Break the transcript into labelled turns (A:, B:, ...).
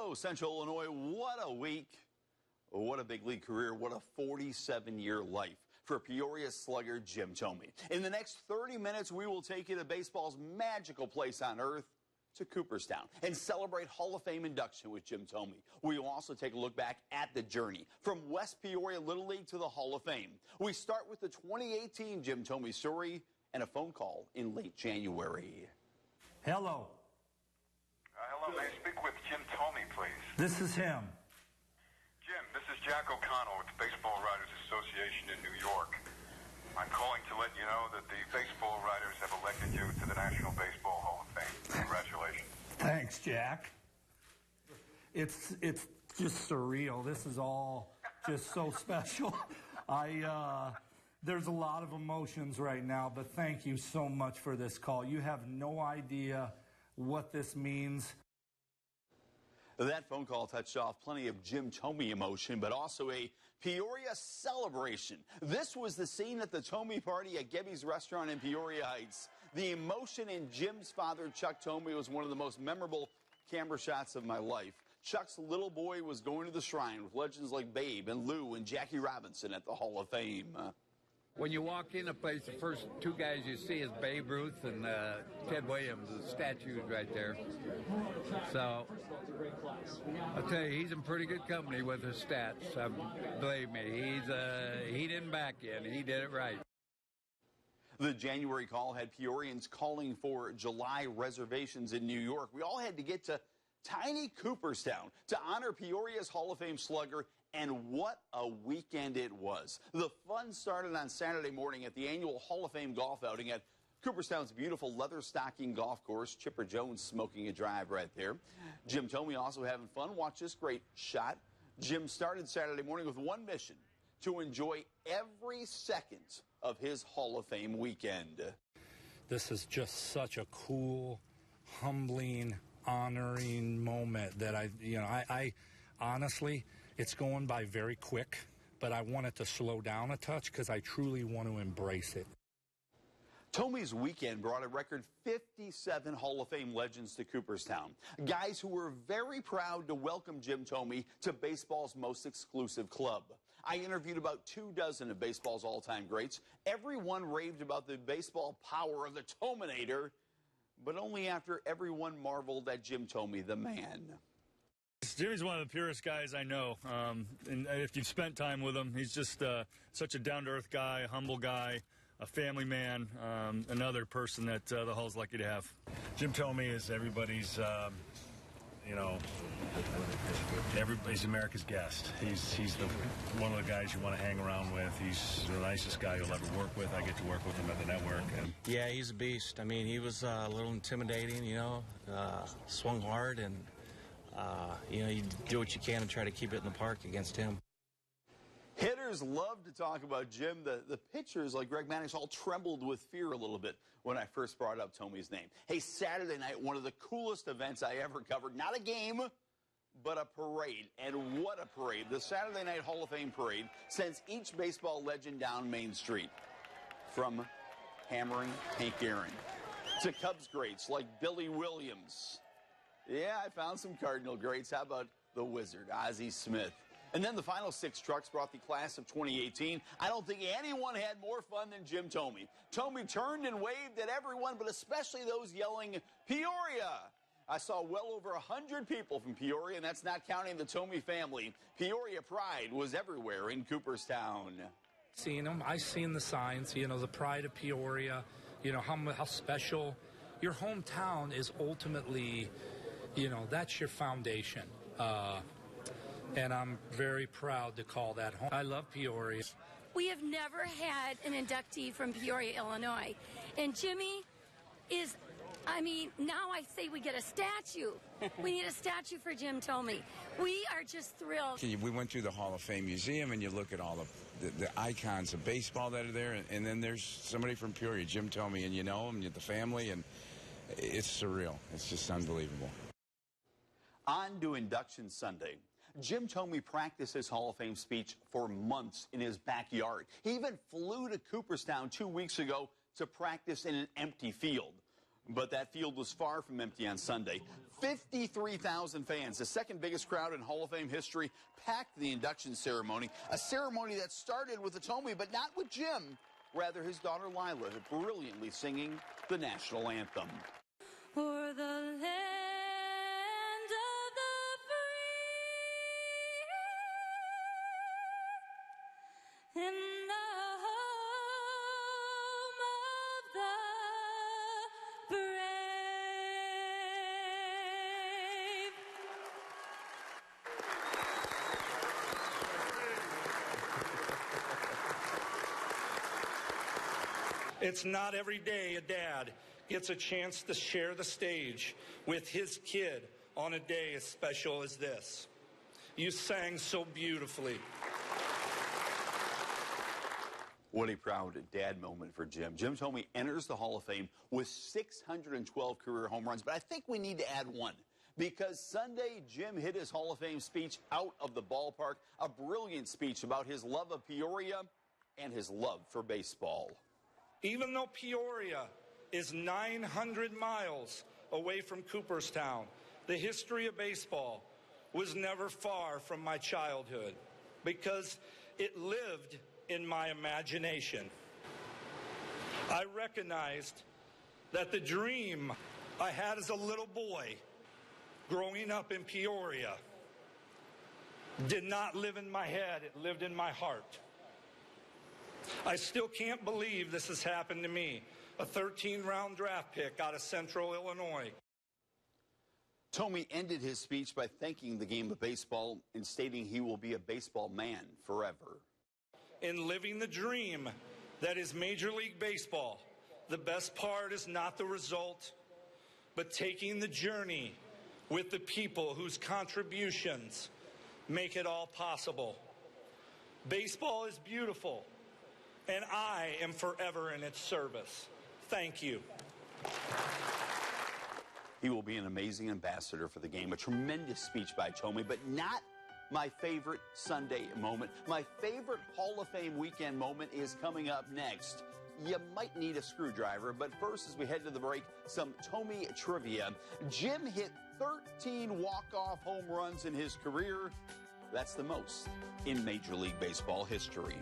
A: Hello, Central Illinois. What a week. What a big league career. What a 47-year life for Peoria slugger Jim Thome. In the next 30 minutes, we will take you to baseball's magical place on earth, to Cooperstown, and celebrate Hall of Fame induction with Jim Thome. We will also take a look back at the journey from West Peoria Little League to the Hall of Fame. We start with the 2018 Jim Thome story and a phone call in late January.
B: Hello.
C: Hello, may I speak with Jim Thome, please?
B: This is him.
C: Jim, this is Jack O'Connell with the Baseball Writers Association in New York. I'm calling to let you know that the baseball writers have elected you to the National Baseball Hall of Fame. Congratulations.
B: Thanks, Jack. It's just surreal. This is all just so special. There's a lot of emotions right now, but thank you so much for this call. You have no idea what this means.
A: That phone call touched off plenty of Jim Thome emotion, but also a Peoria celebration. This was the scene at the Thome party at Gebby's Restaurant in Peoria Heights. The emotion in Jim's father, Chuck Thome, was one of the most memorable camera shots of my life. Chuck's little boy was going to the shrine with legends like Babe and Lou and Jackie Robinson at the Hall of Fame.
D: When you walk in a place, the first two guys you see is Babe Ruth and Ted Williams, the statues right there. So, I'll tell you, he's in pretty good company with his stats. Believe me, he didn't back in. He did it right.
A: The January call had Peorians calling for July reservations in New York. We all had to get to tiny Cooperstown to honor Peoria's Hall of Fame slugger. And what a weekend it was. The fun started on Saturday morning at the annual Hall of Fame golf outing at Cooperstown's beautiful leather stocking golf course. Chipper Jones smoking a drive right there. Jim Thome also having fun. Watch this great shot. Jim started Saturday morning with one mission: to enjoy every second of his Hall of Fame weekend.
B: This is just such a cool, humbling, honoring moment that I honestly, it's going by very quick, but I want it to slow down a touch because I truly want to embrace it.
A: Thome's weekend brought a record 57 Hall of Fame legends to Cooperstown. Guys who were very proud to welcome Jim Thome to baseball's most exclusive club. I interviewed about 24 of baseball's all-time greats. Everyone raved about the baseball power of the Thominator, but only after everyone marveled at Jim Thome, the man.
E: Jimmy's one of the purest guys I know, and if you've spent time with him, he's just such a down-to-earth guy, a humble guy, a family man, another person that the Hall's lucky to have.
F: Jim Thome is everybody's, everybody's America's guest. He's one of the guys you want to hang around with. He's the nicest guy you'll ever work with. I get to work with him at the network. And
G: yeah, he's a beast. I mean, he was a little intimidating, swung hard, and you do what you can to try to keep it in the park against him.
A: Hitters love to talk about Jim. The pitchers, like Greg Mannix, all trembled with fear a little bit when I first brought up Thome's name. Hey, Saturday night, one of the coolest events I ever covered. Not a game, but a parade. And what a parade. The Saturday Night Hall of Fame parade sends each baseball legend down Main Street. From hammering Hank Aaron to Cubs greats like Billy Williams. Yeah, I found some Cardinal greats. How about the Wizard, Ozzie Smith? And then the final 6 trucks brought the class of 2018. I don't think anyone had more fun than Jim Thome. Thome turned and waved at everyone, but especially those yelling, Peoria! I saw well over 100 people from Peoria, and that's not counting the Thome family. Peoria pride was everywhere in Cooperstown.
B: Seen them. I've seen the signs, the pride of Peoria, how special. Your hometown is ultimately, that's your foundation. And I'm very proud to call that home. I love Peoria.
H: We have never had an inductee from Peoria, Illinois. And Jimmy is, now I say we get a statue. We need a statue for Jim Thome. We are just thrilled.
I: We went through the Hall of Fame Museum, and you look at all the icons of baseball that are there, and then there's somebody from Peoria, Jim Thome, and you know him, you the family, and it's surreal. It's just unbelievable.
A: On to Induction Sunday. Jim Thome practiced his Hall of Fame speech for months in his backyard. He even flew to Cooperstown 2 weeks ago to practice in an empty field. But that field was far from empty on Sunday. 53,000 fans, the second biggest crowd in Hall of Fame history, packed the induction ceremony, a ceremony that started with the Thome, but not with Jim. Rather, his daughter Lila brilliantly singing the national anthem.
H: For the land of the free and the home of the brave.
B: It's not every day a dad gets a chance to share the stage with his kid on a day as special as this. You sang so beautifully.
A: What a proud dad moment for Jim. Jim Thome enters the Hall of Fame with 612 career home runs, but I think we need to add one. Because Sunday, Jim hit his Hall of Fame speech out of the ballpark, a brilliant speech about his love of Peoria and his love for baseball.
B: Even though Peoria is 900 miles away from Cooperstown, the history of baseball was never far from my childhood because it lived in my imagination. I recognized that the dream I had as a little boy growing up in Peoria did not live in my head, it lived in my heart. I still can't believe this has happened to me, a 13-round draft pick out of Central Illinois.
A: Thome ended his speech by thanking the game of baseball and stating he will be a baseball man forever.
B: In living the dream that is Major League Baseball, the best part is not the result, but taking the journey with the people whose contributions make it all possible. Baseball is beautiful, and I am forever in its service. Thank you.
A: He will be an amazing ambassador for the game. A tremendous speech by Thome, but not my favorite Sunday moment. My favorite Hall of Fame weekend moment is coming up next. You might need a screwdriver, but first, as we head to the break, some Thome trivia. Jim hit 13 walk-off home runs in his career. That's the most in Major League Baseball history.